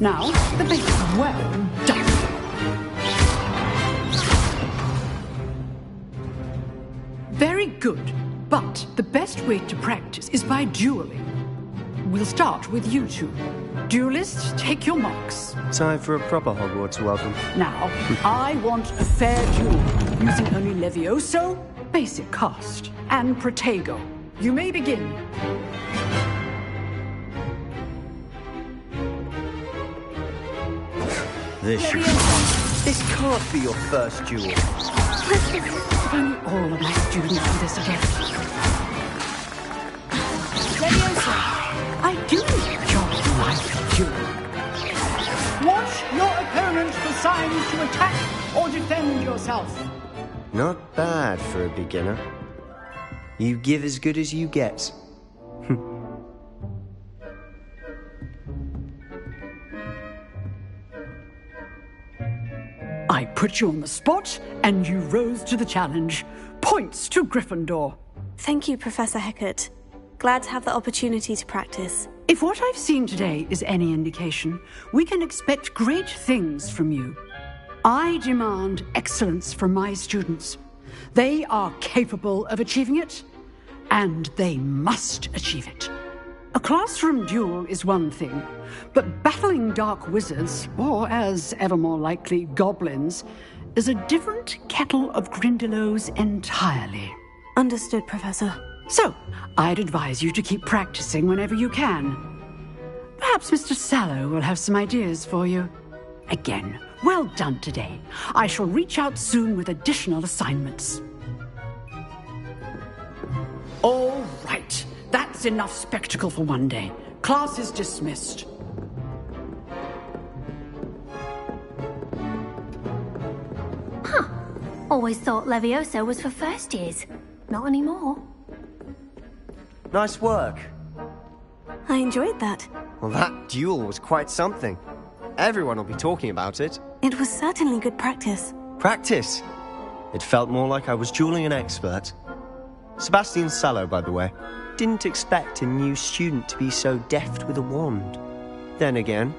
Now, the basics. Well done. Very good. But the best way to practice is by dueling. We'll start with you two. Duelists, take your marks. Time for a proper Hogwarts welcome. Now, I want a fair duel, using only Levioso, basic cast, and Protego. You may begin. This can't be your first duel. If only all of my students do this again. Levioso, I do enjoy life duel. Watch your opponent for signs to attack or defend yourself. Not bad for a beginner. You give as good as you get. I put you on the spot, and you rose to the challenge. Points to Gryffindor. Thank you, Professor Hecat. Glad to have the opportunity to practice. If what I've seen today is any indication, we can expect great things from you. I demand excellence from my students. They are capable of achieving it, and they must achieve it. A classroom duel is one thing, but battling dark wizards, or as ever more likely, goblins, is a different kettle of Grindylows entirely. Understood, Professor. So, I'd advise you to keep practicing whenever you can. Perhaps Mr. Sallow will have some ideas for you. Again, well done today. I shall reach out soon with additional assignments. All right. That's enough spectacle for one day. Class is dismissed. Huh. Always thought Levioso was for first years. Not anymore. Nice work. I enjoyed that. Well, that duel was quite something. Everyone will be talking about it. It was certainly good practice. Practice? It felt more like I was dueling an expert. Sebastian Sallow, by the way. Didn't expect a new student to be so deft with a wand. Then again,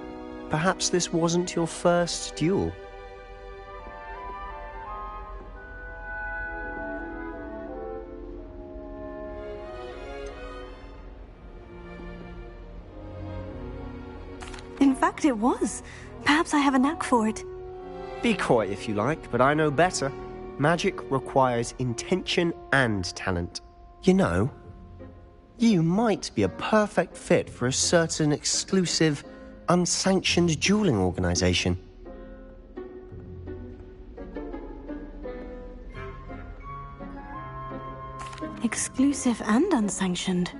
perhaps this wasn't your first duel. In fact, it was. Perhaps I have a knack for it. Be coy if you like, but I know better. Magic requires intention and talent. You know, you might be a perfect fit for a certain exclusive, unsanctioned dueling organization. Exclusive and unsanctioned.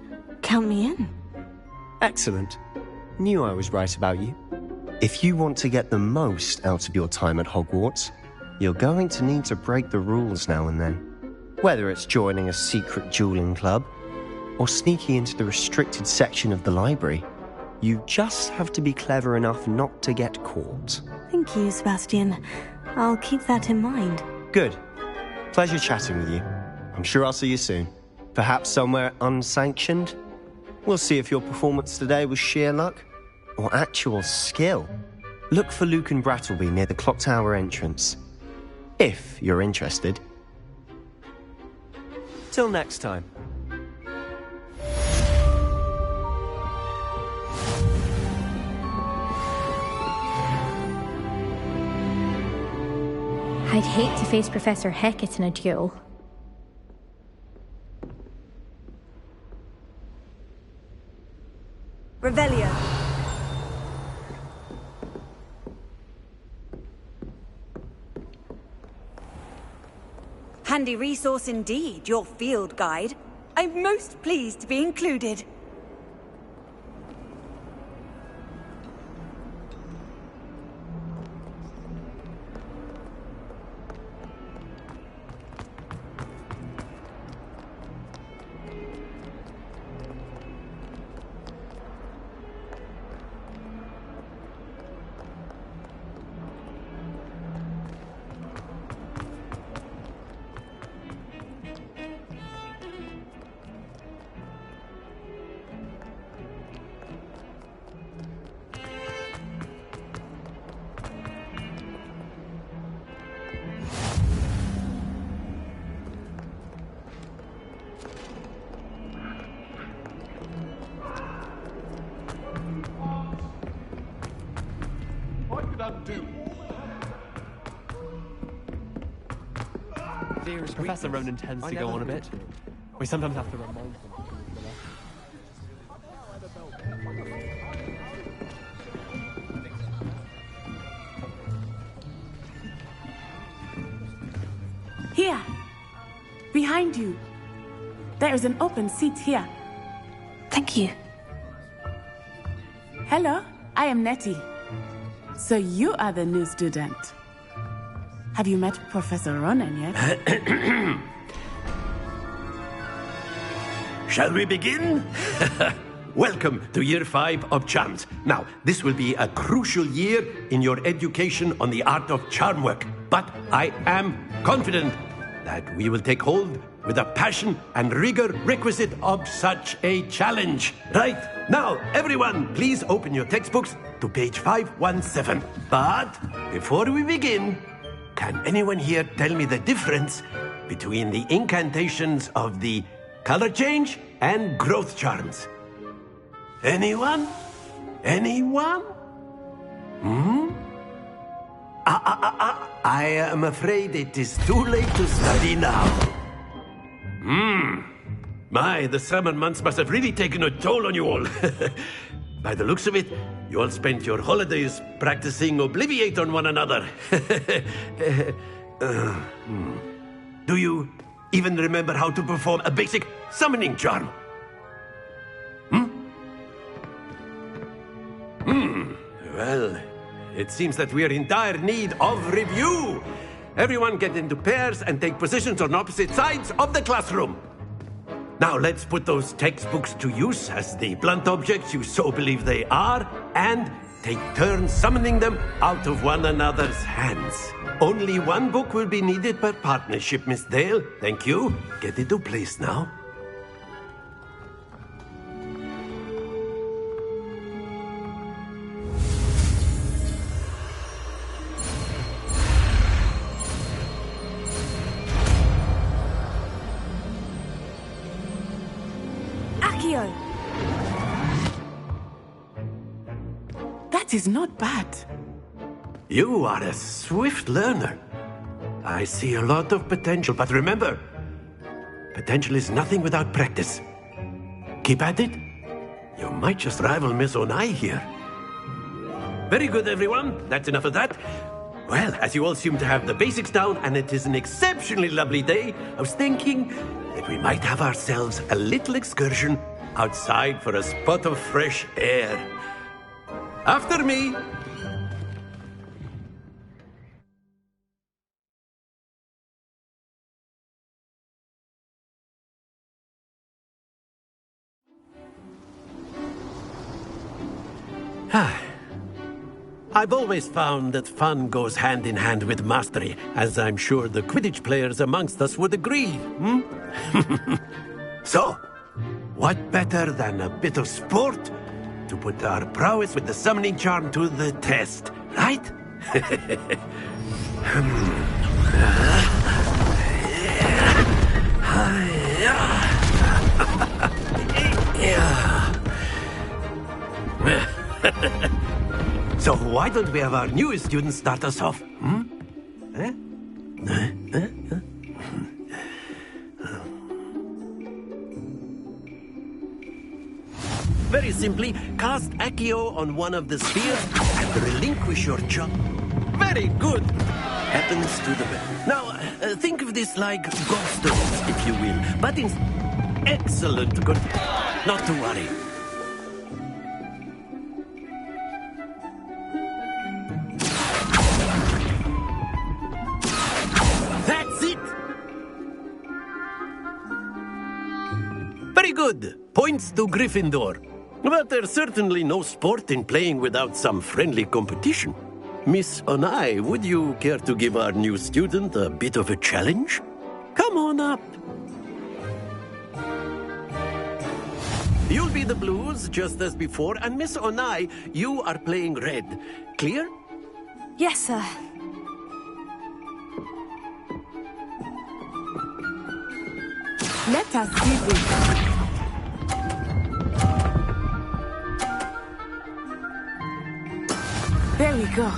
Count me in. Excellent. Knew I was right about you. If you want to get the most out of your time at Hogwarts, you're going to need to break the rules now and then. Whether it's joining a secret dueling club, or sneaking into the restricted section of the library, you just have to be clever enough not to get caught. Thank you, Sebastian. I'll keep that in mind. Good. Pleasure chatting with you. I'm sure I'll see you soon. Perhaps somewhere unsanctioned? We'll see if your performance today was sheer luck or actual skill. Look for Luke and Brattleby near the clock tower entrance. If you're interested. Till next time. I'd hate to face Professor Hecat in a duel. Revelio. Handy resource indeed, your field guide. I'm most pleased to be included. Professor Ronan tends to go on a bit. We sometimes have to remind him. Here. Behind you. There is an open seat here. Thank you. Hello, I am Nettie. So you are the new student. Have you met Professor Ronan yet? Shall we begin? Welcome to Year 5 of Charms. Now, this will be a crucial year in your education on the art of charm work. But I am confident that we will take hold with the passion and rigor requisite of such a challenge. Right, now, everyone, please open your textbooks to page 517. But before we begin, can anyone here tell me the difference between the incantations of the color change and growth charms? Anyone? Anyone? I am afraid it is too late to study now. My, the summer months must have really taken a toll on you all. By the looks of it, you all spent your holidays practicing Obliviate on one another. Do you even remember how to perform a basic summoning charm? Well, it seems that we are in dire need of review. Everyone get into pairs and take positions on opposite sides of the classroom. Now let's put those textbooks to use as the blunt objects you so believe they are, and take turns summoning them out of one another's hands. Only one book will be needed per partnership, Miss Dale. Thank you. Get into place now. That is not bad. You are a swift learner. I see a lot of potential, but remember, potential is nothing without practice. Keep at it. You might just rival Miss Onai here. Very good, everyone. That's enough of that. Well, as you all seem to have the basics down, and it is an exceptionally lovely day, I was thinking that we might have ourselves a little excursion outside for a spot of fresh air. After me. I've always found that fun goes hand in hand with mastery, as I'm sure the Quidditch players amongst us would agree. So, what better than a bit of sport to put our prowess with the summoning charm to the test, right? So why don't we have our newest student start us off? Very simply, cast Accio on one of the spheres and relinquish your job. Very good. Happens to the best. Now, think of this like gobstones, if you will. But in excellent. Good. Not to worry. That's it. Very good. Points to Gryffindor. But there's certainly no sport in playing without some friendly competition. Miss Onai, would you care to give our new student a bit of a challenge? Come on up. You'll be the blues, just as before, and Miss Onai, you are playing red. Clear? Yes, sir. Let us see this. There we go.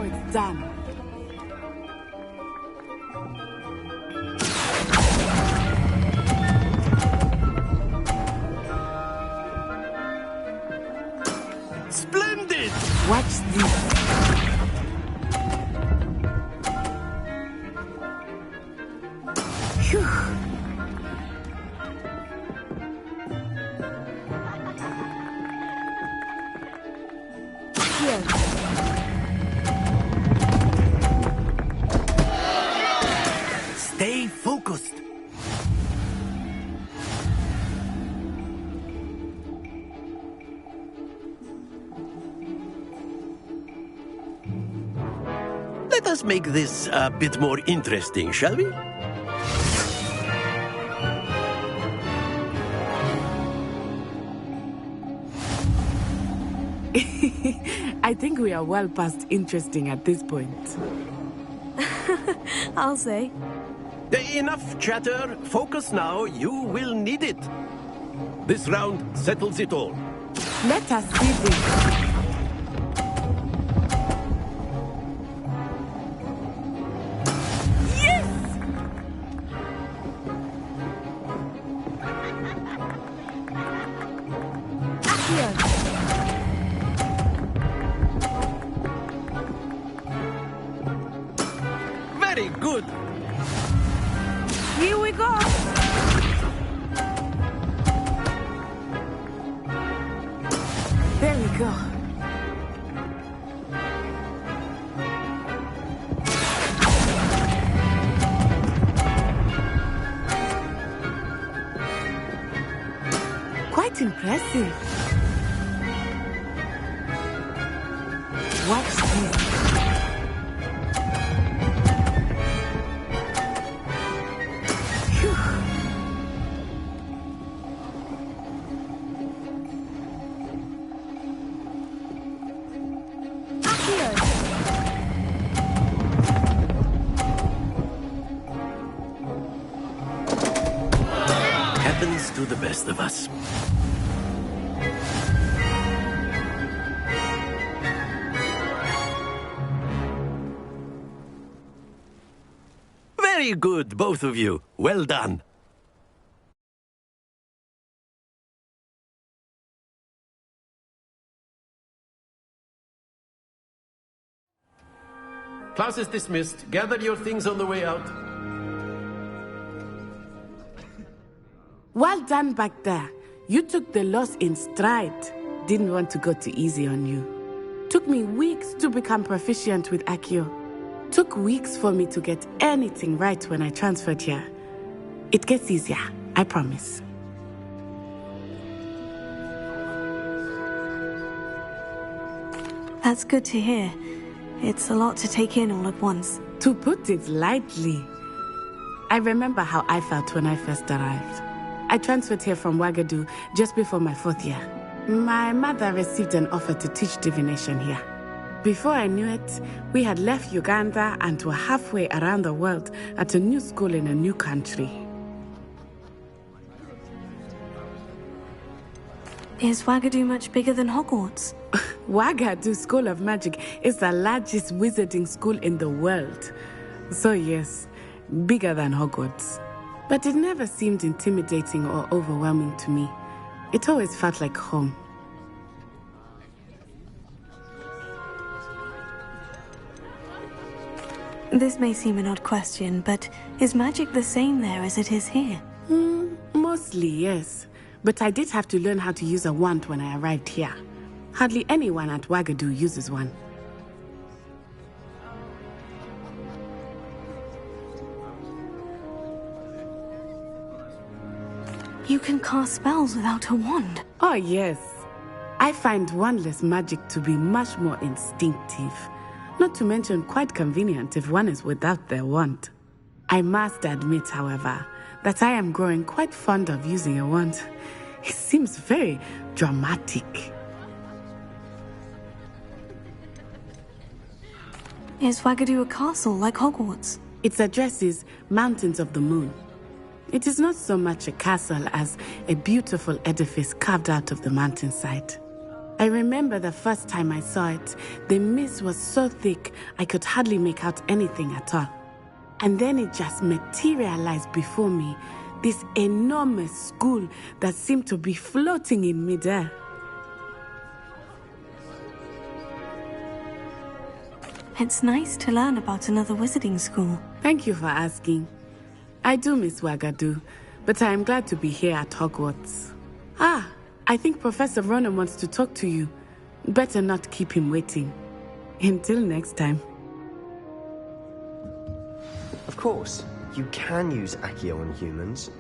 it's done. Splendid! Watch this. Phew. Here. Stay focused. Let us make this a bit more interesting, shall we? I think we are well past interesting at this point. I'll say. Enough chatter. Focus now. You will need it. This round settles it all. Let us see this. Very good. Here we go. There we go. Quite impressive. Watch this. Happens to the best of us. Very good, both of you. Well done. Class is dismissed. Gather your things on the way out. Well done back there. You took the loss in stride. Didn't want to go too easy on you. Took me weeks to become proficient with Accio. Took weeks for me to get anything right when I transferred here. It gets easier, I promise. That's good to hear. It's a lot to take in all at once. To put it lightly, I remember how I felt when I first arrived. I transferred here from Ouagadougou just before my 4th year. My mother received an offer to teach divination here. Before I knew it, we had left Uganda and were halfway around the world at a new school in a new country. Is Ouagadougou much bigger than Hogwarts? Ouagadougou School of Magic is the largest wizarding school in the world. So yes, bigger than Hogwarts. But it never seemed intimidating or overwhelming to me. It always felt like home. This may seem an odd question, but is magic the same there as it is here? Mostly, yes. But I did have to learn how to use a wand when I arrived here. Hardly anyone at Ouagadougou uses one. You can cast spells without a wand. Oh, yes. I find wandless magic to be much more instinctive. Not to mention quite convenient if one is without their wand. I must admit, however, that I am growing quite fond of using a wand. It seems very dramatic. Is Ouagadougou a castle like Hogwarts? Its address is Mountains of the Moon. It is not so much a castle as a beautiful edifice carved out of the mountainside. I remember the first time I saw it, the mist was so thick I could hardly make out anything at all. And then it just materialized before me, this enormous school that seemed to be floating in midair. It's nice to learn about another wizarding school. Thank you for asking. I do miss Wagadu, but I am glad to be here at Hogwarts. I think Professor Ronan wants to talk to you. Better not keep him waiting. Until next time. Of course, you can use Accio on humans,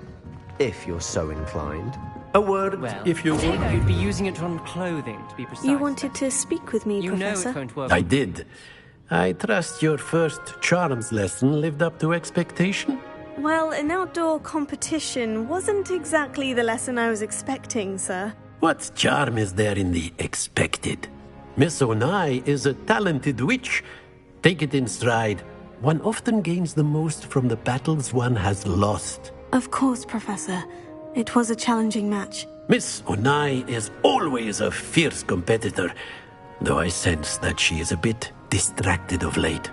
if you're so inclined. A word, Well, if you would. You'd be using it on clothing, to be precise. You wanted to speak with me, You Professor? know it won't work. I did. I trust your first charms lesson lived up to expectation? Well, an outdoor competition wasn't exactly the lesson I was expecting, sir. What charm is there in the expected? Miss Onai is a talented witch. Take it in stride. One often gains the most from the battles one has lost. Of course, Professor. It was a challenging match. Miss Onai is always a fierce competitor, though I sense that she is a bit distracted of late.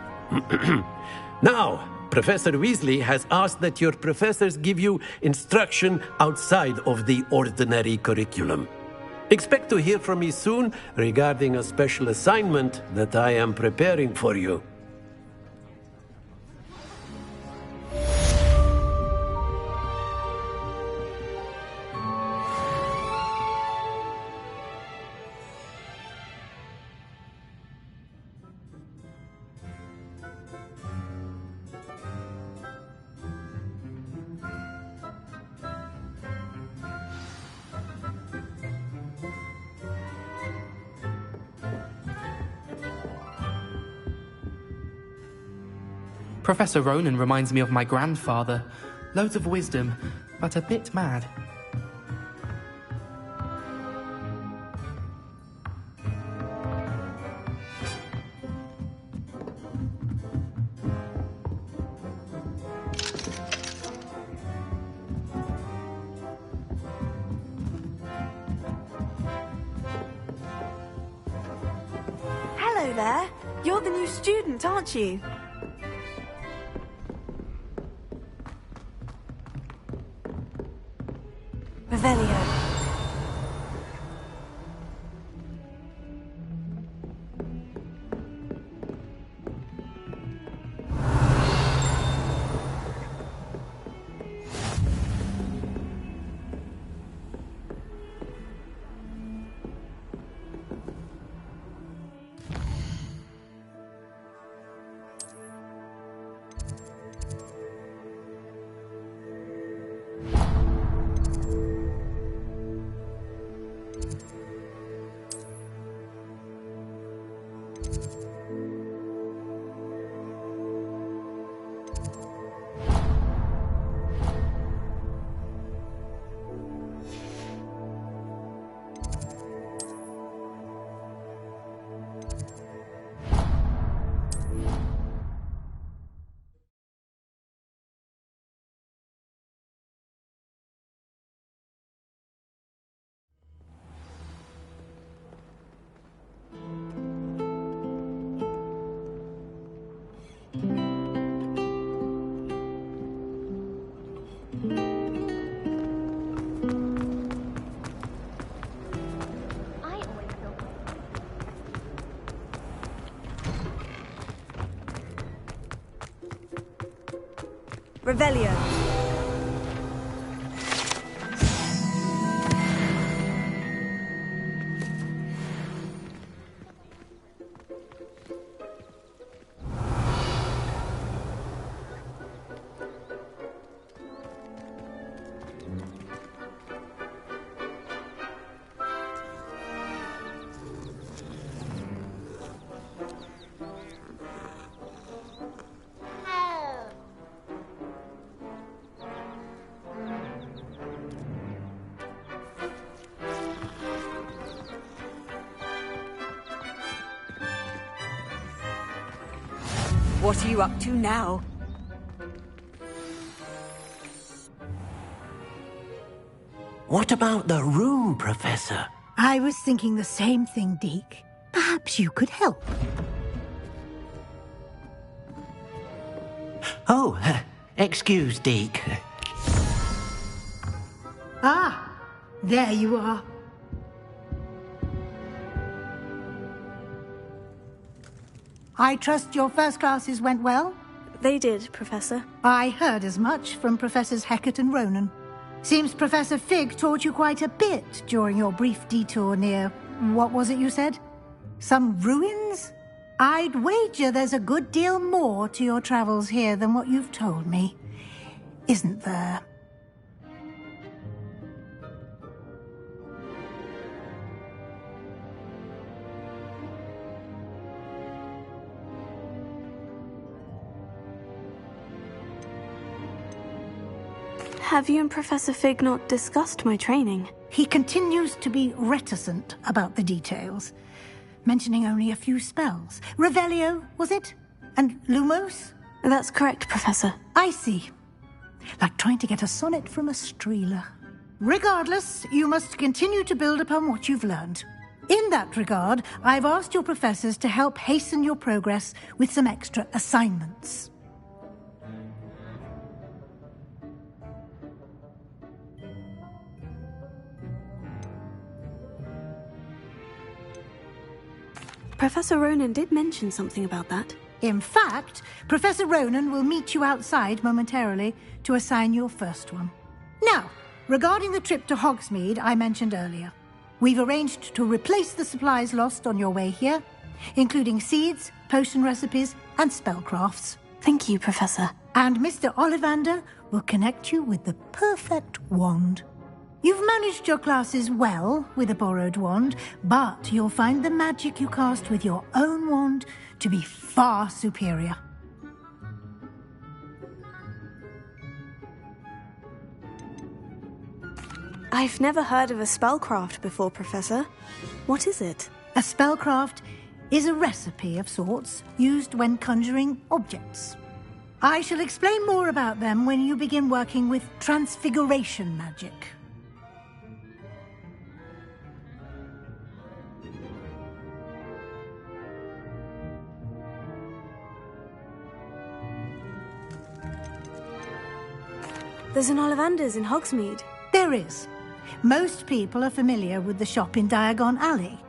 Now, Professor Weasley has asked that your professors give you instruction outside of the ordinary curriculum. Expect to hear from me soon regarding a special assignment that I am preparing for you. Professor Ronan reminds me of my grandfather. Loads of wisdom, but a bit mad. Hello there. You're the new student, aren't you? Revelio. Revelio. What are you up to now? What about the room, Professor? I was thinking the same thing, Deke. Perhaps you could help. Oh, excuse, Deke. Ah, there you are. I trust your first classes went well? They did, Professor. I heard as much from Professors Hecat and Ronan. Seems Professor Fig taught you quite a bit during your brief detour near... what was it you said? Some ruins? I'd wager there's a good deal more to your travels here than what you've told me. Isn't there? Have you and Professor Fig not discussed my training? He continues to be reticent about the details, mentioning only a few spells. Revelio, was it? And Lumos? That's correct, Professor. I see. Like trying to get a sonnet from a streeler. Regardless, you must continue to build upon what you've learned. In that regard, I've asked your professors to help hasten your progress with some extra assignments. Professor Ronan did mention something about that. In fact, Professor Ronan will meet you outside momentarily to assign your first one. Now, regarding the trip to Hogsmeade I mentioned earlier, we've arranged to replace the supplies lost on your way here, including seeds, potion recipes, and spellcrafts. Thank you, Professor. And Mr. Ollivander will connect you with the perfect wand. You've managed your classes well with a borrowed wand, but you'll find the magic you cast with your own wand to be far superior. I've never heard of a spellcraft before, Professor. What is it? A spellcraft is a recipe of sorts used when conjuring objects. I shall explain more about them when you begin working with transfiguration magic. There's an Ollivander's in Hogsmeade. There is. Most people are familiar with the shop in Diagon Alley.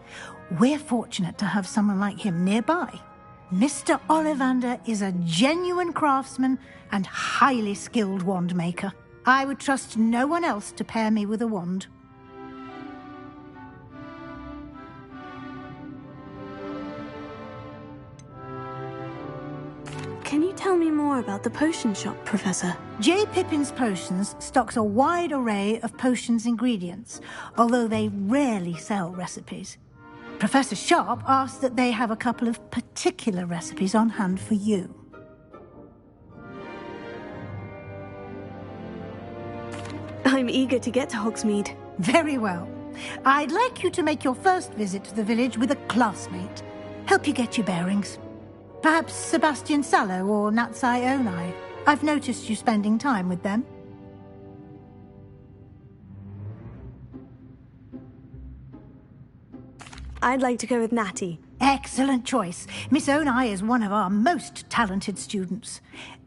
We're fortunate to have someone like him nearby. Mr. Ollivander is a genuine craftsman and highly skilled wand maker. I would trust no one else to pair me with a wand. Can you tell me more about the potion shop, Professor? J. Pippin's Potions stocks a wide array of potions ingredients, although they rarely sell recipes. Professor Sharp asked that they have a couple of particular recipes on hand for you. I'm eager to get to Hogsmeade. Very well. I'd like you to make your first visit to the village with a classmate. Help you get your bearings. Perhaps Sebastian Sallow or Natsai Onai. I've noticed you spending time with them. I'd like to go with Natty. Excellent choice. Miss Onai is one of our most talented students.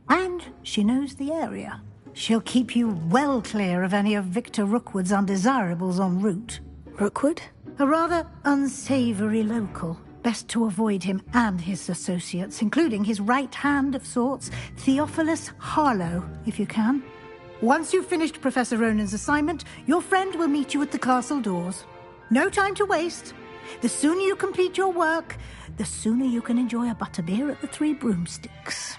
And she knows the area. She'll keep you well clear of any of Victor Rookwood's undesirables en route. Rookwood? A rather unsavoury local. Best to avoid him and his associates, including his right hand of sorts, Theophilus Harlow, if you can. Once you've finished Professor Ronan's assignment, your friend will meet you at the castle doors. No time to waste. The sooner you complete your work, the sooner you can enjoy a butterbeer at the Three Broomsticks.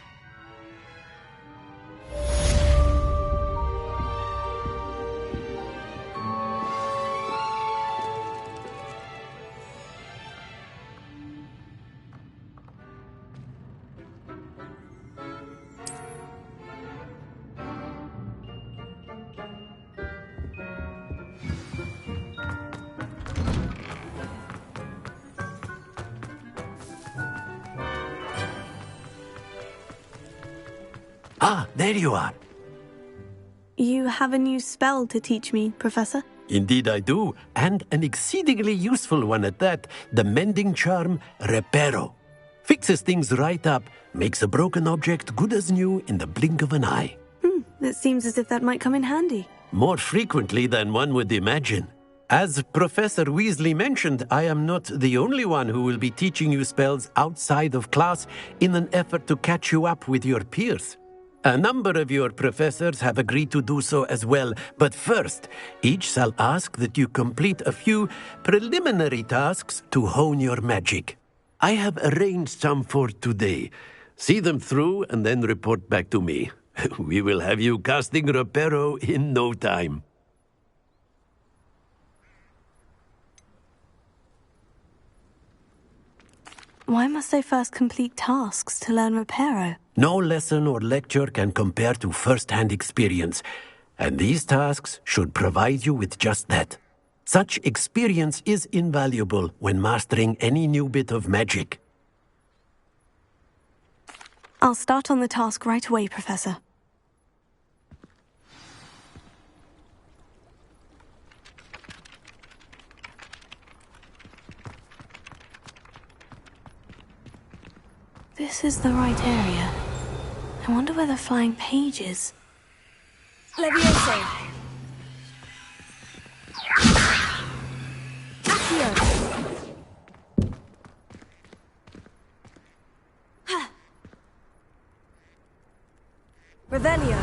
Ah, there you are. You have a new spell to teach me, Professor? Indeed I do, and an exceedingly useful one at that, the mending charm Reparo. Fixes things right up, makes a broken object good as new in the blink of an eye. It seems as if that might come in handy. More frequently than one would imagine. As Professor Weasley mentioned, I am not the only one who will be teaching you spells outside of class in an effort to catch you up with your peers. A number of your professors have agreed to do so as well, but first, each shall ask that you complete a few preliminary tasks to hone your magic. I have arranged some for today. See them through and then report back to me. We will have you casting Reparo in no time. Why must I first complete tasks to learn Reparo? No lesson or lecture can compare to first-hand experience, and these tasks should provide you with just that. Such experience is invaluable when mastering any new bit of magic. I'll start on the task right away, Professor. This is the right area. I wonder where the flying page is. Leviosa! Revelio!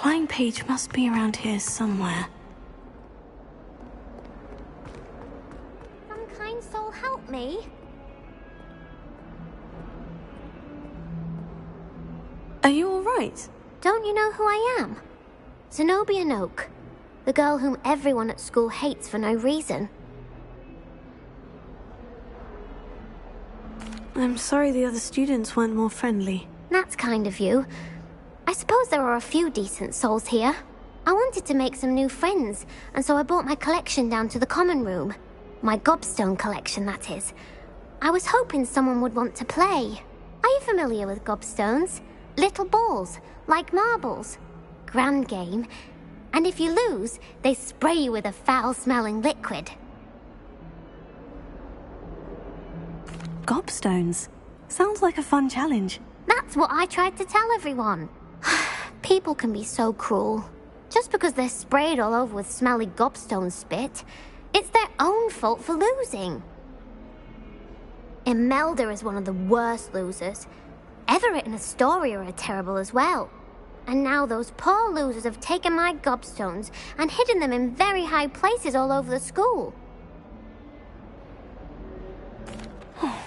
Flying page must be around here somewhere. Some kind soul help me. Are you all right? Don't you know who I am? Zenobia Noak, the girl whom everyone at school hates for no reason. I'm sorry the other students weren't more friendly. That's kind of you. I suppose there are a few decent souls here. I wanted to make some new friends, and so I brought my collection down to the common room. My gobstone collection, that is. I was hoping someone would want to play. Are you familiar with gobstones? Little balls, like marbles. Grand game. And if you lose, they spray you with a foul-smelling liquid. Gobstones? Sounds like a fun challenge. That's what I tried to tell everyone. People can be so cruel. Just because they're sprayed all over with smelly gobstone spit, it's their own fault for losing. Imelda is one of the worst losers. Everett and Astoria are terrible as well. And now those poor losers have taken my gobstones and hidden them in very high places all over the school.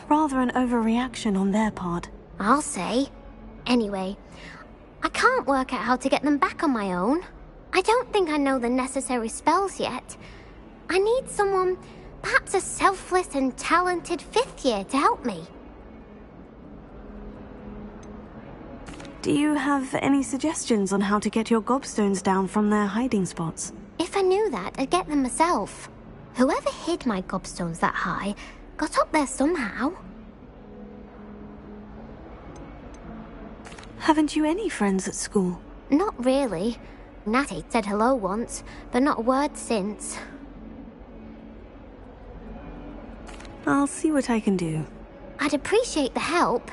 Rather an overreaction on their part. I'll say. Anyway, I can't work out how to get them back on my own. I don't think I know the necessary spells yet. I need someone, perhaps a selfless and talented 5th year to help me. Do you have any suggestions on how to get your gobstones down from their hiding spots? If I knew that, I'd get them myself. Whoever hid my gobstones that high got up there somehow. Haven't you any friends at school? Not really. Natty said hello once, but not a word since. I'll see what I can do. I'd appreciate the help.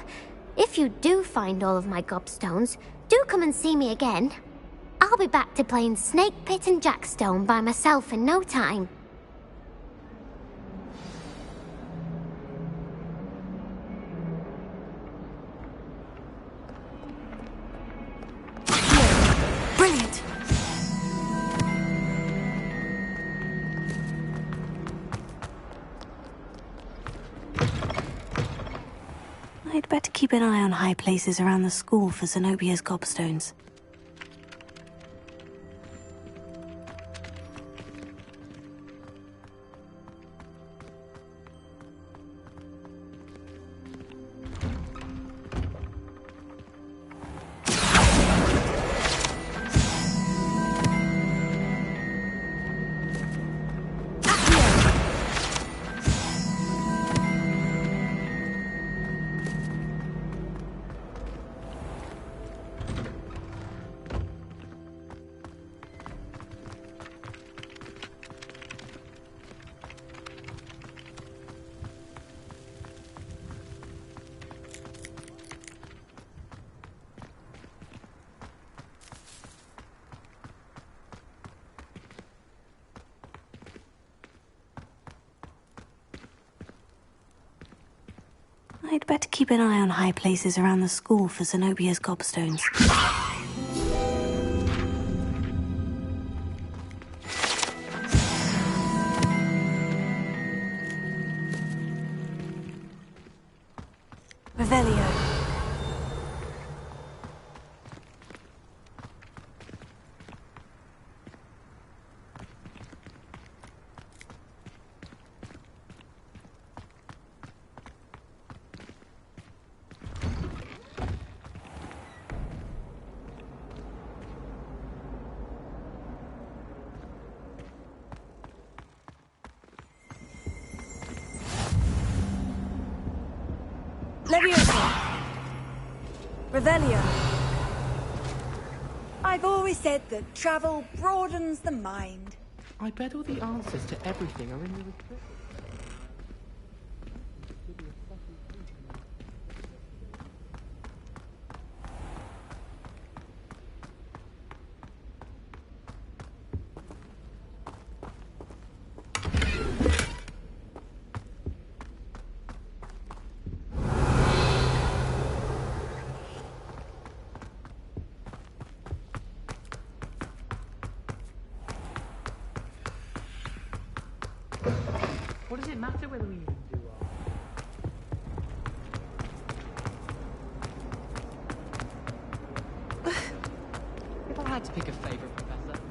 If you do find all of my gobstones, do come and see me again. I'll be back to playing Snake Pit and Jackstone by myself in no time. Brilliant! I'd better keep an eye on high places around the school for Zenobia's gobstones. I'd better keep an eye on high places around the school for Zenobia's gobstones. Revelio. Leviosa! Revelio! I've always said that travel broadens the mind. I bet all the answers to everything are in the restriction. What does it matter whether we even do our... If I had to pick a favourite professor,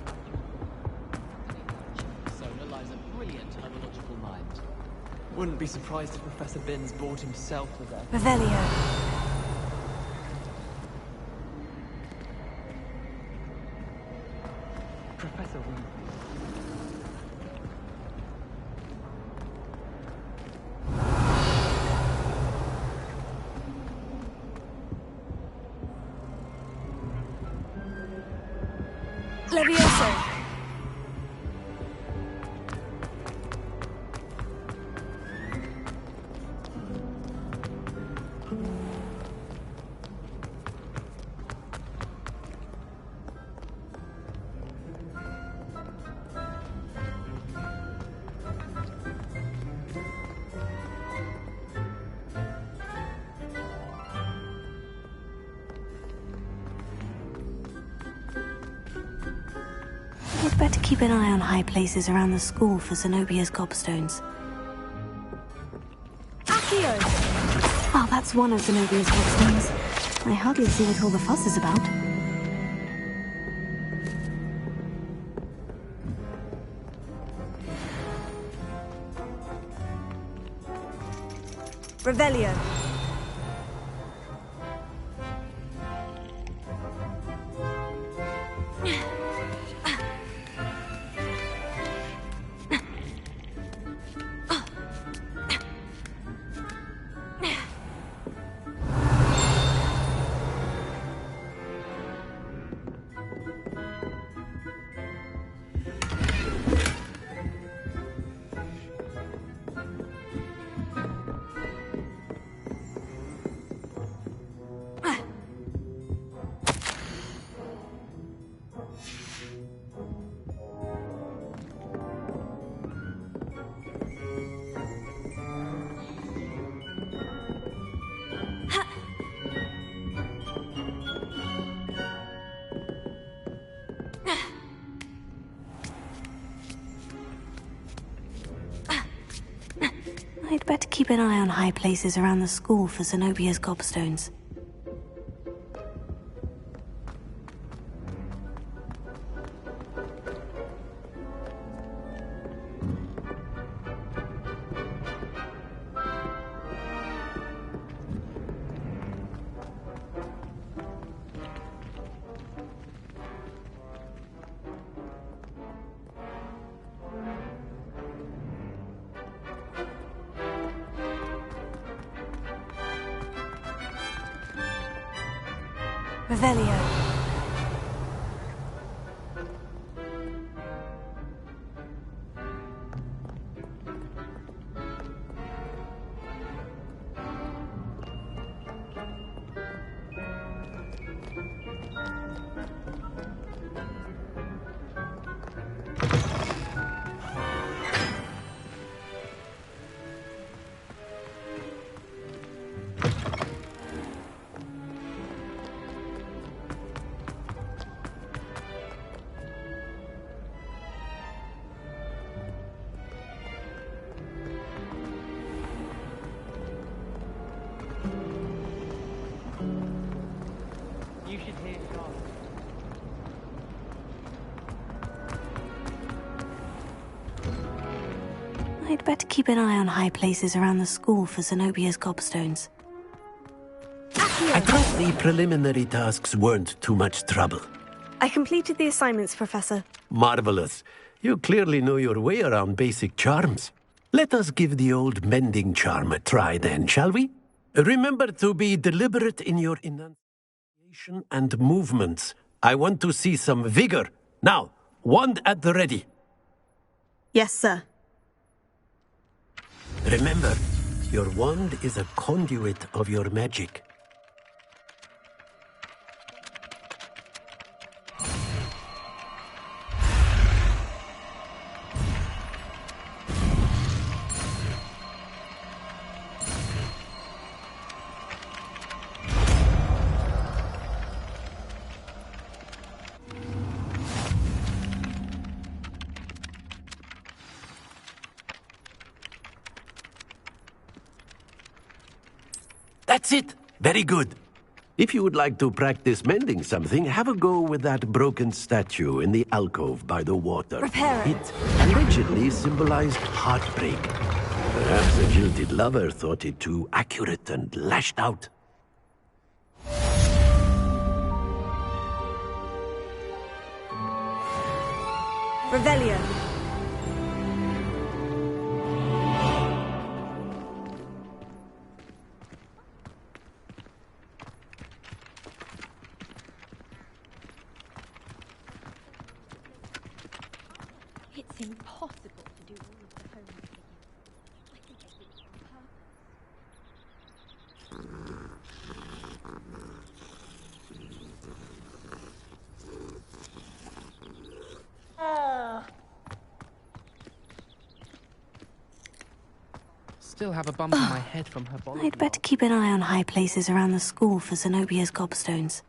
persona lies a brilliant neurological mind. Wouldn't be surprised if Professor Binns bored himself with that. Revelio. Professor Weasley. Levioso! I'd better keep an eye on high places around the school for Zenobia's gobstones. Accio! Oh, that's one of Zenobia's gobstones. I hardly see what all the fuss is about. Revelio! I'd better keep an eye on high places around the school for Zenobia's gobstones. Revelio. You should hear Charlotte. I'd better keep an eye on high places around the school for Zenobia's gobstones. I trust the preliminary tasks weren't too much trouble. I completed the assignments, Professor. Marvelous. You clearly know your way around basic charms. Let us give the old mending charm a try then, shall we? Remember to be deliberate in your enunciation and movements. I want to see some vigor. Now, wand at the ready. Yes, sir. Remember, your wand is a conduit of your magic. That's it! Very good. If you would like to practice mending something, have a go with that broken statue in the alcove by the water. Repair it. It allegedly symbolized heartbreak. Perhaps a jilted lover thought it too accurate and lashed out. Revelio. It's impossible to do all of the homework again. I think I did it on Still have a bump on my head from her body. I'd better keep an eye on high places around the school for Zenobia's gobstones.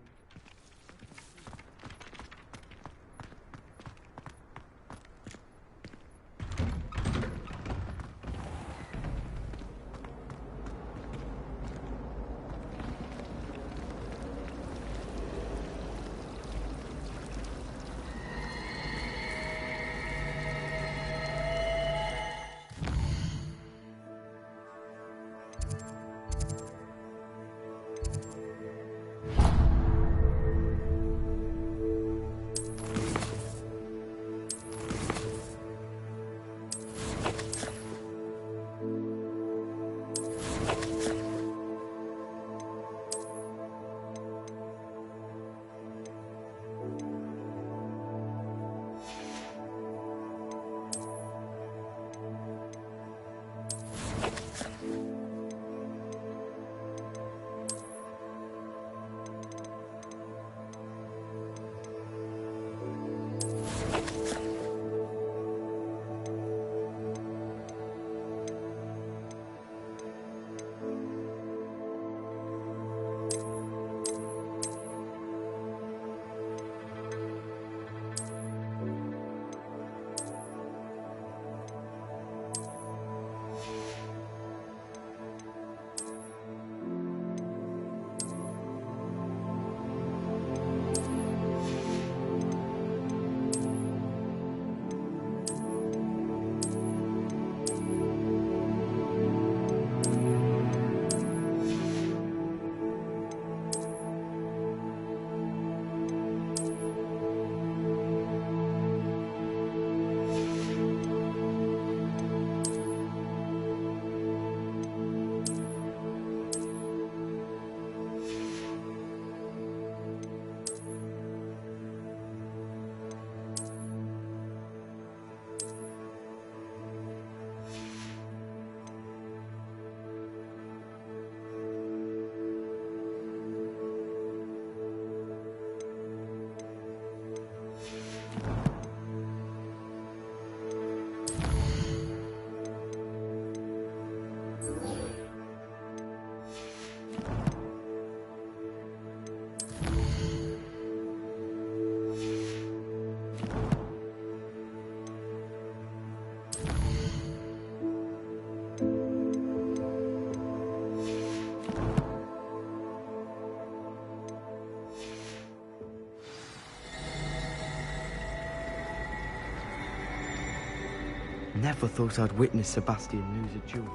Never thought I'd witness Sebastian lose a duel.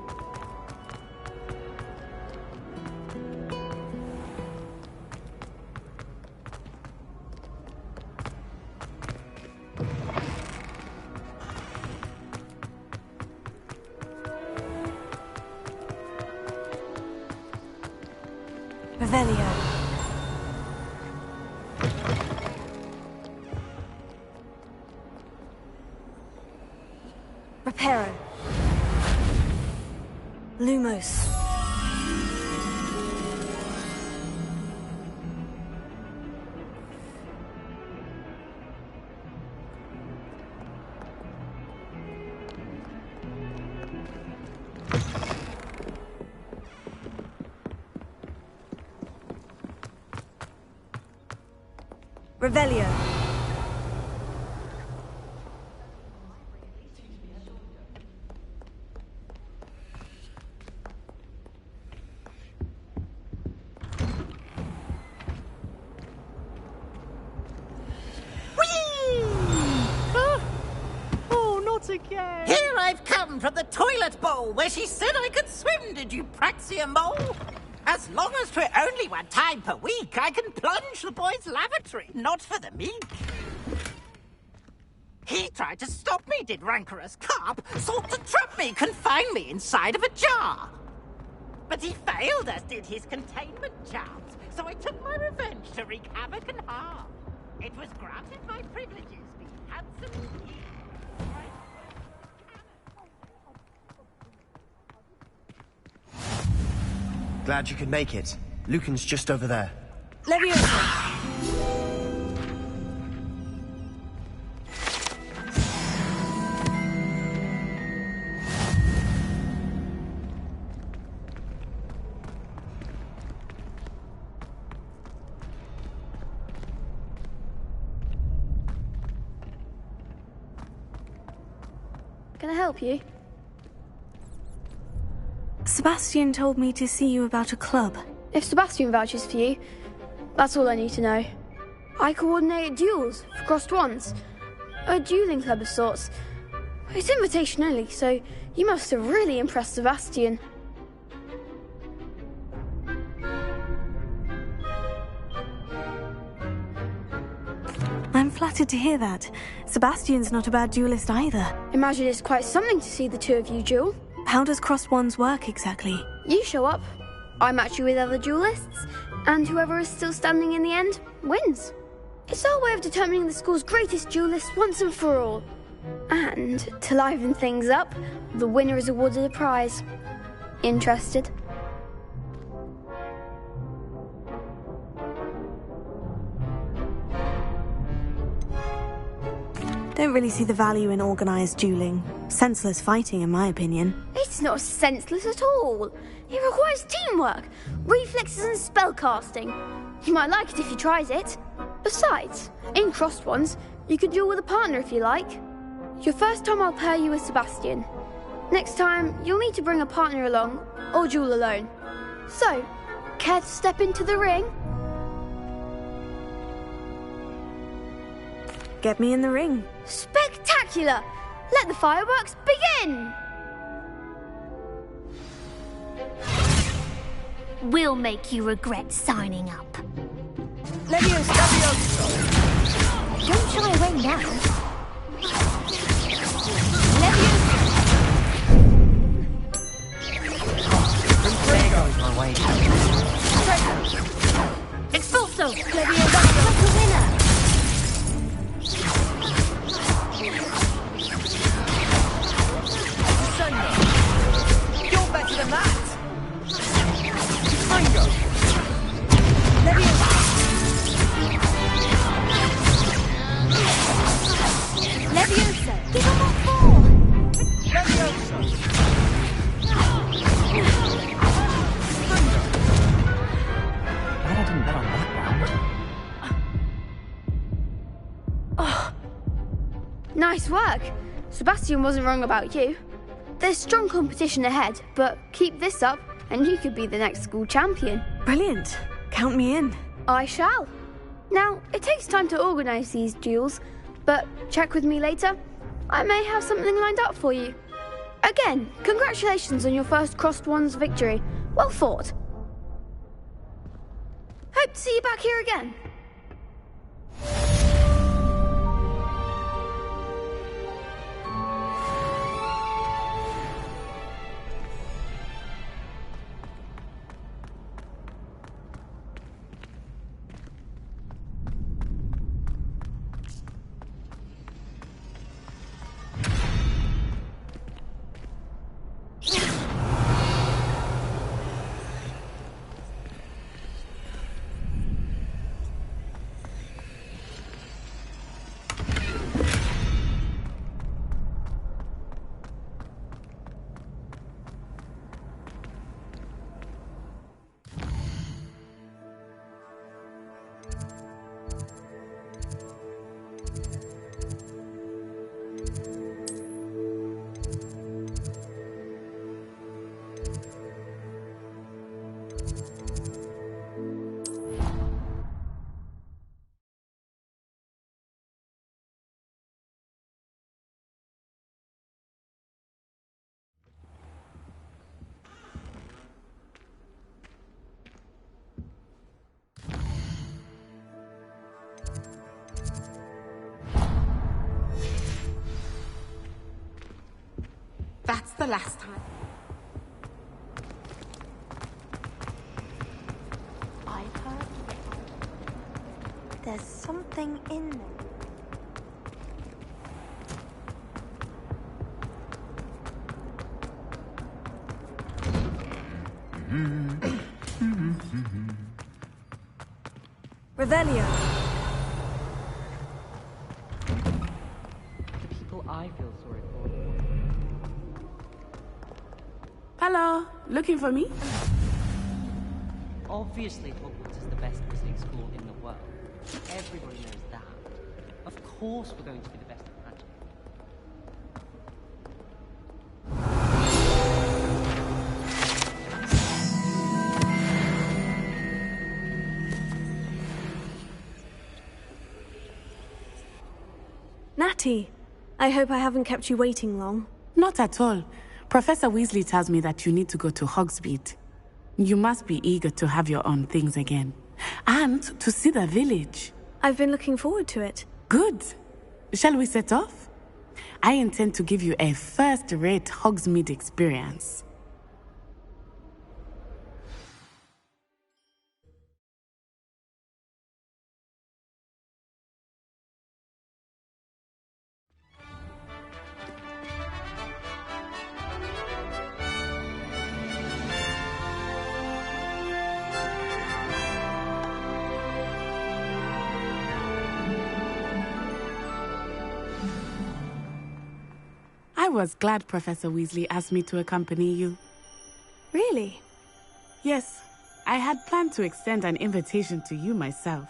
Revelio. Reparo. Lumos. Revelio. Again. Here I've come from the toilet bowl where she said I could swim, did you praxia mole? As long as we're only one time per week, I can plunge the boy's lavatory, not for the meek. He tried to stop me, did rancorous carp, sought to trap me, confine me inside of a jar. But he failed, as did his containment charms, so I took my revenge to wreak havoc and harm. It was granted my privileges, be handsome and here. Glad you could make it. Lucan's just over there. Leviosa. Can I help you? Sebastian told me to see you about a club. If Sebastian vouches for you, that's all I need to know. I coordinate duels for crossed ones. A dueling club of sorts. It's invitation only, so you must have really impressed Sebastian. I'm flattered to hear that. Sebastian's not a bad duelist either. Imagine it's quite something to see the two of you duel. How does crossed ones work exactly? You show up, I match you with other duelists, and whoever is still standing in the end wins. It's our way of determining the school's greatest duelist once and for all. And, to liven things up, the winner is awarded a prize. Interested? Don't really see the value in organised dueling. Senseless fighting, in my opinion. It's not senseless at all. It requires teamwork, reflexes and spellcasting. You might like it if you tried it. Besides, in crossed ones, you could duel with a partner if you like. Your first time I'll pair you with Sebastian. Next time, you'll need to bring a partner along, or duel alone. So, care to step into the ring? Get me in the ring. Spectacular! Let the fireworks begin! We'll make you regret signing up. Leviosa! Don't shy away now. There goes my way. Expulso! Leviosa, like a winner! You're better than that! Mango! Leviosa! Nice work. Sebastian wasn't wrong about you. There's strong competition ahead, but keep this up and you could be the next school champion. Brilliant. Count me in. I shall. Now, it takes time to organise these duels, but check with me later. I may have something lined up for you. Again, congratulations on your first Crossed Wands victory. Well fought. Hope to see you back here again. That's the last time. I've heard there's something in there. Revelio. The people I feel sorry for. Hello, looking for me? Obviously, Hogwarts is the best wizarding school in the world. Everybody knows that. Of course we're going to be the best at magic. Natty, I hope I haven't kept you waiting long. Not at all. Professor Weasley tells me that you need to go to Hogsmeade. You must be eager to have your own things again. And to see the village. I've been looking forward to it. Good. Shall we set off? I intend to give you a first-rate Hogsmeade experience. I was glad Professor Weasley asked me to accompany you. Really? Yes. I had planned to extend an invitation to you myself.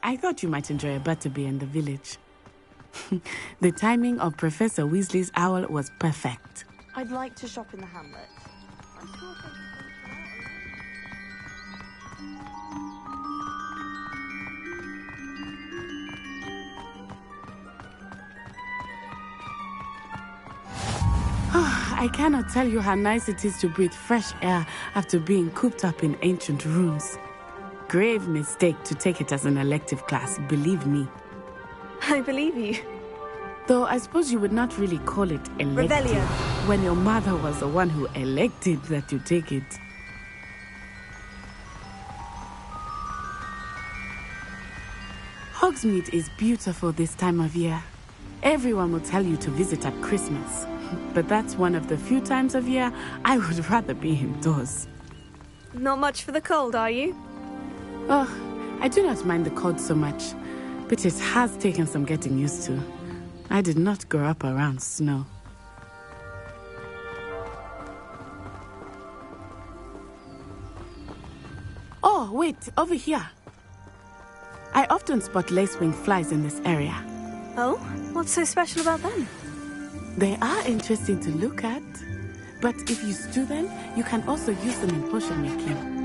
I thought you might enjoy a butterbeer in the village. The timing of Professor Weasley's owl was perfect. I'd like to shop in the hamlet. I cannot tell you how nice it is to breathe fresh air after being cooped up in ancient rooms. Grave mistake to take it as an elective class, believe me. I believe you. Though I suppose you would not really call it elective Revelio. when your mother was the one who elected that you take it. Hogsmeade is beautiful this time of year. Everyone will tell you to visit at Christmas. But that's one of the few times of year I would rather be indoors. Not much for the cold, are you? Oh, I do not mind the cold so much, but it has taken some getting used to. I did not grow up around snow. Oh, wait, over here. I often spot lacewing flies in this area. Oh? What's so special about them? They are interesting to look at, but if you stew them, you can also use them in potion making.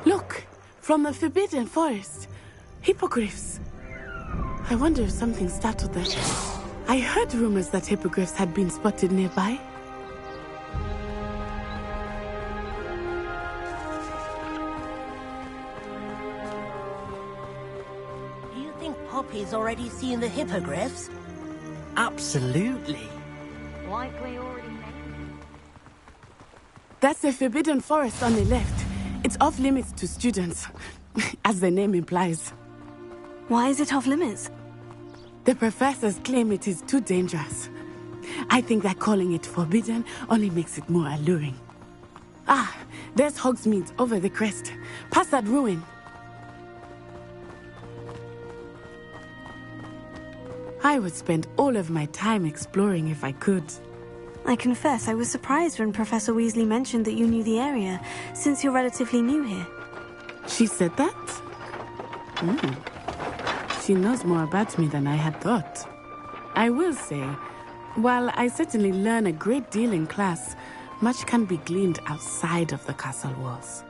Look, from the Forbidden Forest. Hippogriffs. I wonder if something startled them. I heard rumors that hippogriffs had been spotted nearby. Do you think Poppy's already seen the hippogriffs? Absolutely. Likely already made. That's the Forbidden Forest on the left. It's off limits to students, as the name implies. Why is it off limits? The professors claim it is too dangerous. I think that calling it forbidden only makes it more alluring. Ah, there's Hogsmeade over the crest. Past that ruin. I would spend all of my time exploring if I could. I confess I was surprised when Professor Weasley mentioned that you knew the area, since you're relatively new here. She said that? She knows more about me than I had thought. I will say, while I certainly learn a great deal in class, much can be gleaned outside of the castle walls.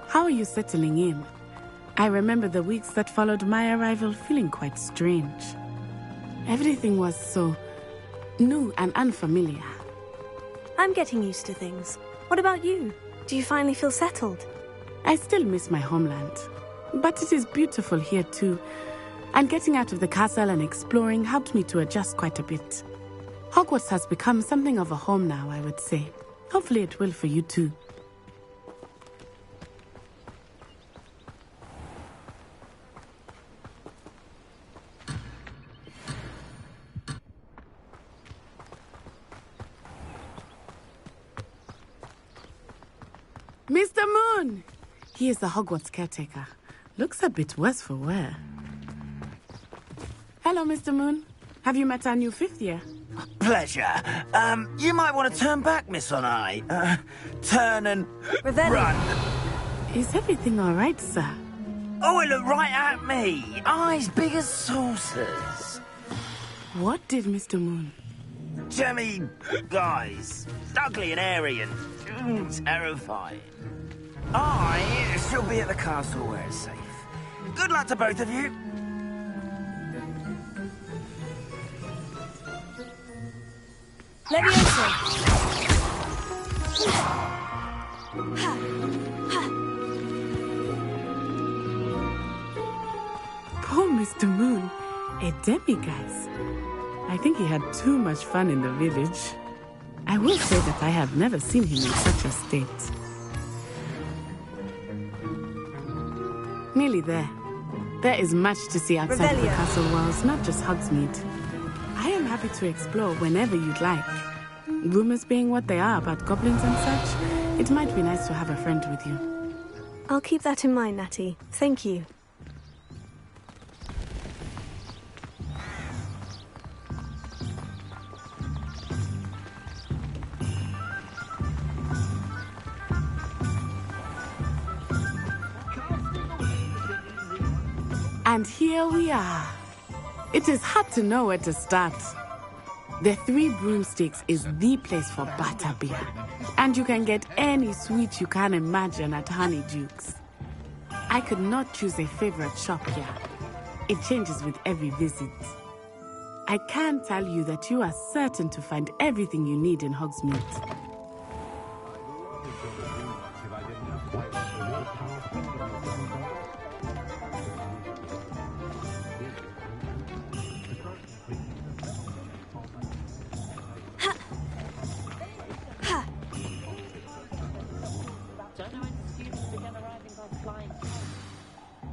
How are you settling in? I remember the weeks that followed my arrival feeling quite strange. Everything was so new and unfamiliar. I'm getting used to things. What about you? Do you finally feel settled? I still miss my homeland, but it is beautiful here too. And getting out of the castle and exploring helped me to adjust quite a bit. Hogwarts has become something of a home now, I would say. Hopefully it will for you too. Mr. Moon! He is the Hogwarts caretaker. Looks a bit worse for wear. Hello, Mr. Moon. Have you met our new fifth year? Pleasure. You might want to turn back, Miss On-Eye. Turn and run. Is everything all right, sir? Oh, it looked right at me. Eyes big as saucers. What did Mr. Moon? Jemmy, guys. Ugly and airy and terrifying. I shall be at the castle where it's safe. Good luck to both of you. Leviosa! Poor Mr. Moon. A demiguise. I think he had too much fun in the village. I will say that I have never seen him in such a state. Nearly there. There is much to see outside of the castle walls, not just Hogsmeade. I am happy to explore whenever you'd like. Rumors being what they are about goblins and such, it might be nice to have a friend with you. I'll keep that in mind, Natty. Thank you. And here we are. It is hard to know where to start. The Three Broomsticks is the place for butterbeer. And you can get any sweet you can imagine at Honeydukes. I could not choose a favorite shop here. It changes with every visit. I can tell you that you are certain to find everything you need in Hogsmeade.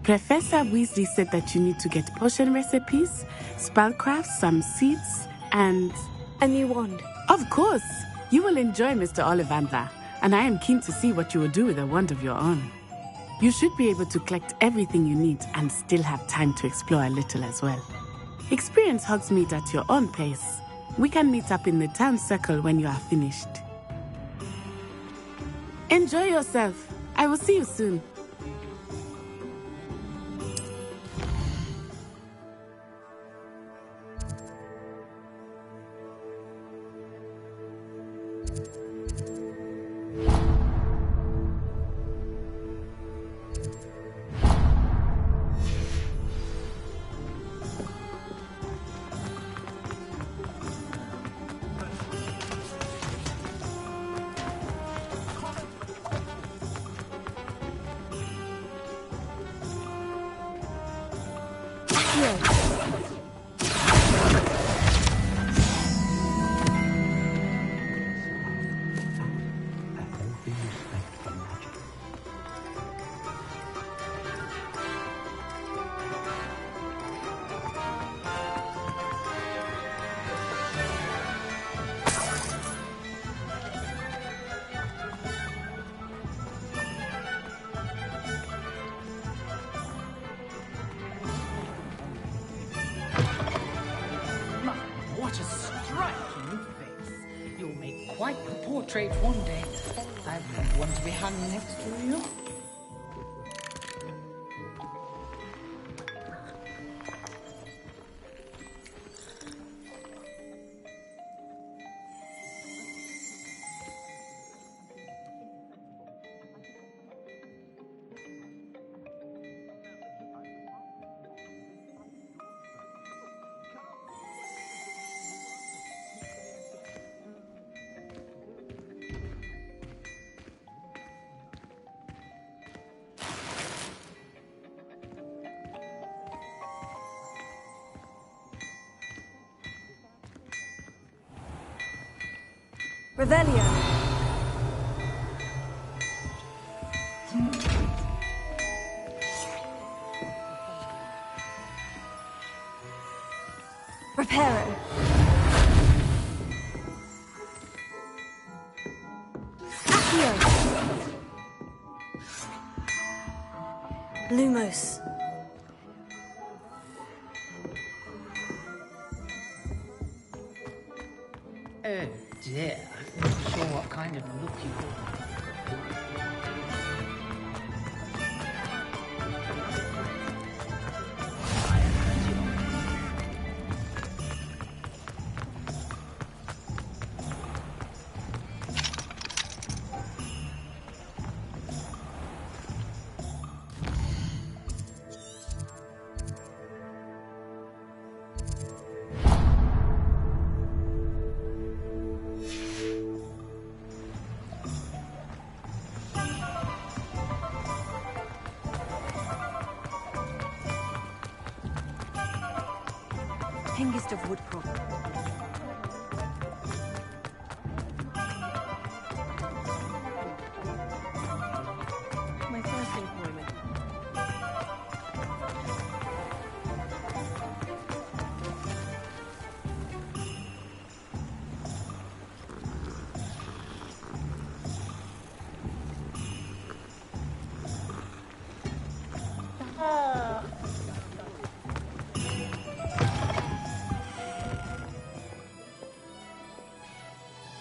Professor Weasley said that you need to get potion recipes, spellcraft, some seeds, and... a new wand. Of course! You will enjoy Mr. Ollivander, and I am keen to see what you will do with a wand of your own. You should be able to collect everything you need and still have time to explore a little as well. Experience Hogsmeade at your own pace. We can meet up in the town circle when you are finished. Enjoy yourself. I will see you soon. What a striking face. You'll make quite the portrait one day. I wouldn't want to be hung next to you. Revelio. Reparo. Accio. Lumos. Oh dear. Not sure what kind of look you got. Hengist of Woodcroft. My first employment.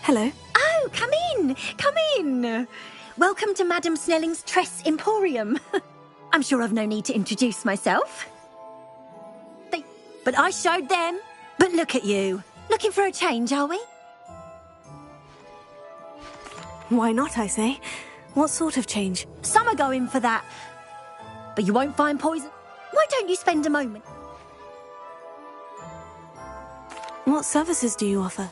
Hello. Oh, come in! Come in! Welcome to Madame Snelling's Tress Emporium. I'm sure I've no need to introduce myself. But I showed them. But look at you. Looking for a change, are we? Why not, I say? What sort of change? Some are going for that. But you won't find poison. Why don't you spend a moment? What services do you offer?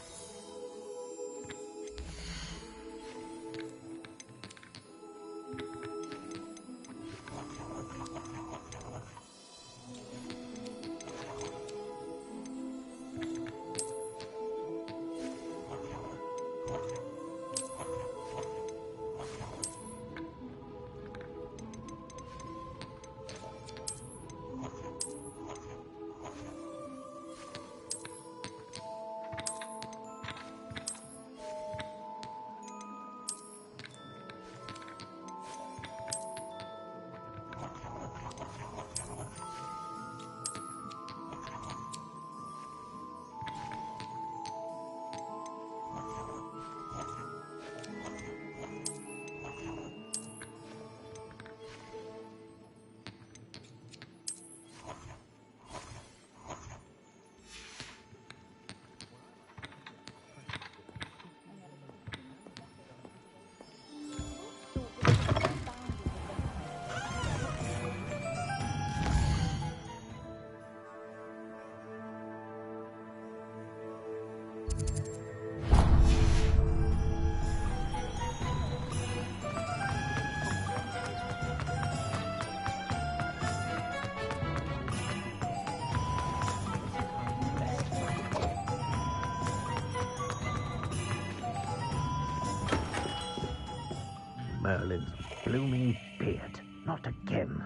blooming beard. Not again.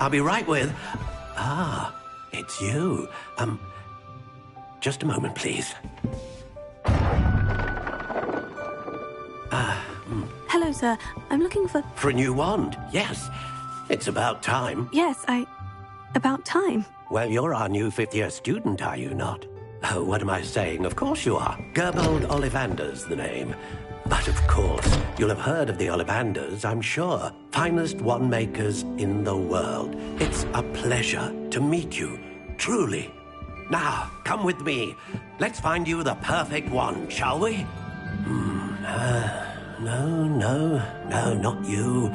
I'll be right with... Ah, it's you. Just a moment, please. Hello, sir. I'm looking for... For a new wand, yes. It's about time. Yes, about time. Well, you're our new fifth-year student, are you not? Oh, what am I saying? Of course you are. Gerbold Ollivander's the name. But of course, you'll have heard of the Ollivanders, I'm sure. Finest wand makers in the world. It's a pleasure to meet you, truly. Now, come with me. Let's find you the perfect wand, shall we? No, not you.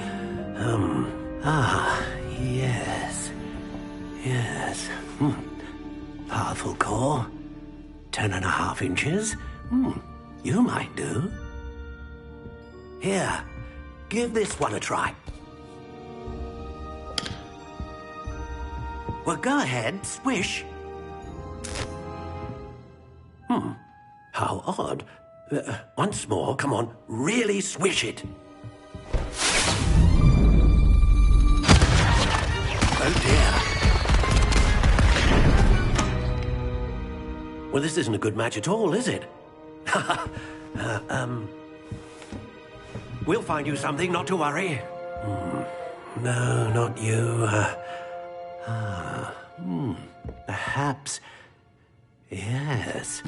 Yes. Powerful core. 10.5 inches. You might do. Here, give this one a try. Well, go ahead, swish. How odd. Once more, come on, really swish it. Oh dear. Well, this isn't a good match at all, is it? We'll find you something, not to worry. No, not you. Perhaps... Yes.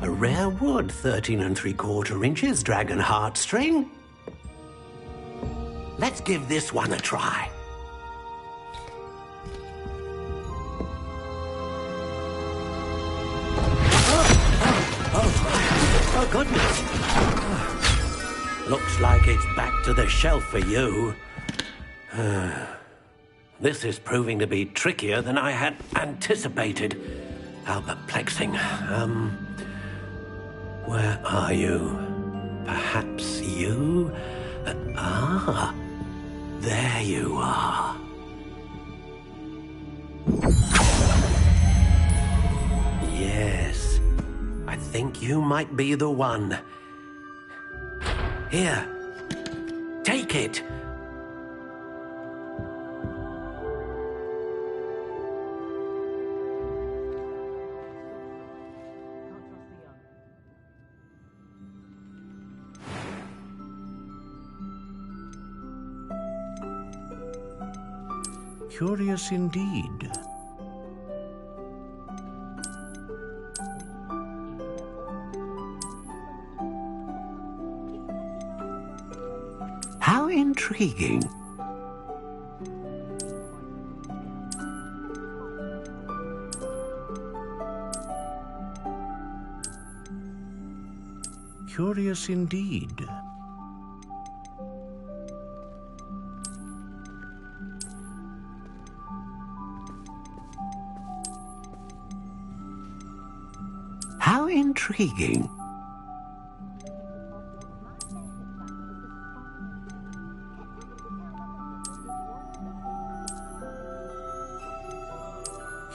A rare wood, 13 3/4 inches, dragon heartstring. Let's give this one a try. Oh, goodness. Looks like it's back to the shelf for you. This is proving to be trickier than I had anticipated. How perplexing. Where are you? Perhaps you? There you are. Yes, I think you might be the one. Here, take it. Curious indeed. How intriguing. Curious indeed. How intriguing.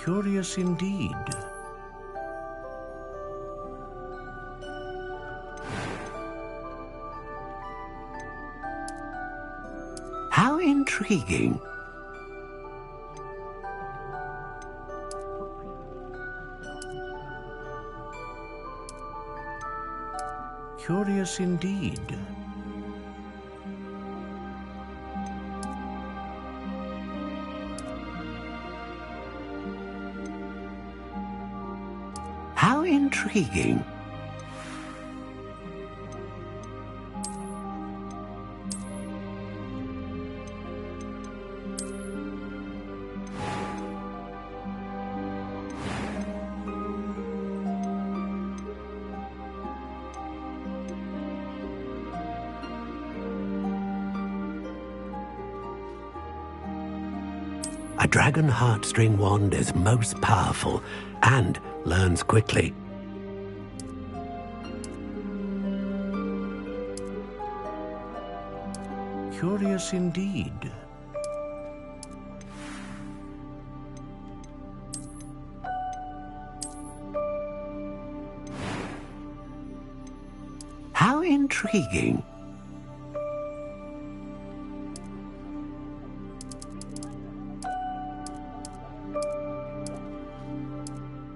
Curious indeed. How intriguing. Curious indeed. How intriguing. A dragon heartstring wand is most powerful and learns quickly. Curious indeed. intriguing.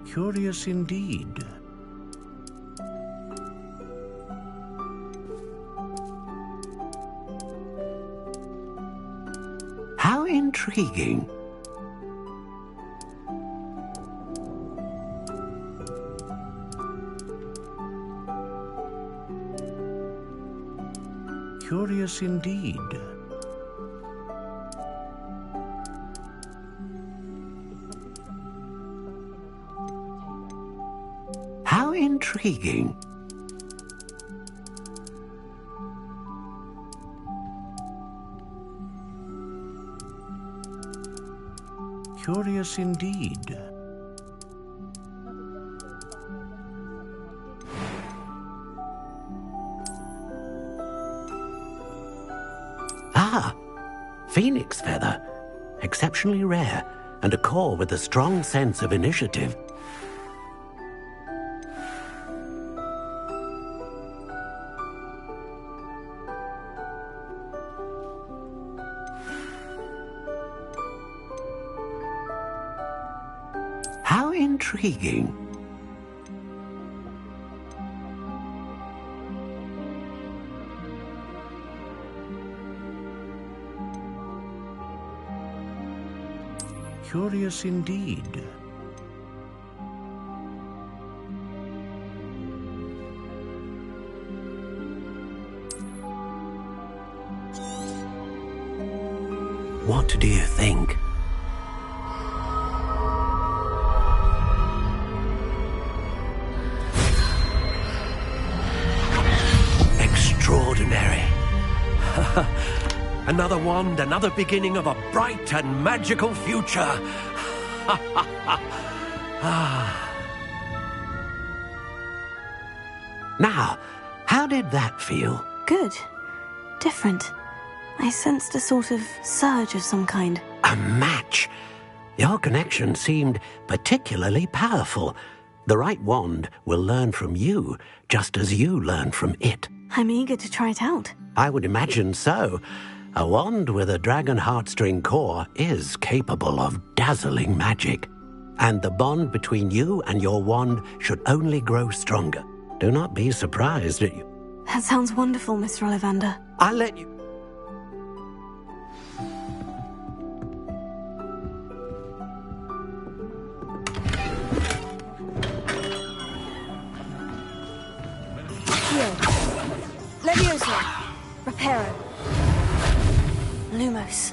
Curious indeed. How intriguing. Curious indeed. How intriguing. Curious indeed. Ah, phoenix feather. Exceptionally rare, and a core with a strong sense of initiative. How intriguing. Curious indeed. What do you think? Extraordinary. Another wand, another beginning of a bright and magical future. Now, how did that feel? Good. Different. I sensed a sort of surge of some kind. A match. Your connection seemed particularly powerful. The right wand will learn from you, just as you learn from it. I'm eager to try it out. I would imagine so. A wand with a dragon heartstring core is capable of dazzling magic. And the bond between you and your wand should only grow stronger. Do not be surprised at you. That sounds wonderful, Mr. Ollivander. I'll let you... Here. Leviosa. Reparo. Lumos.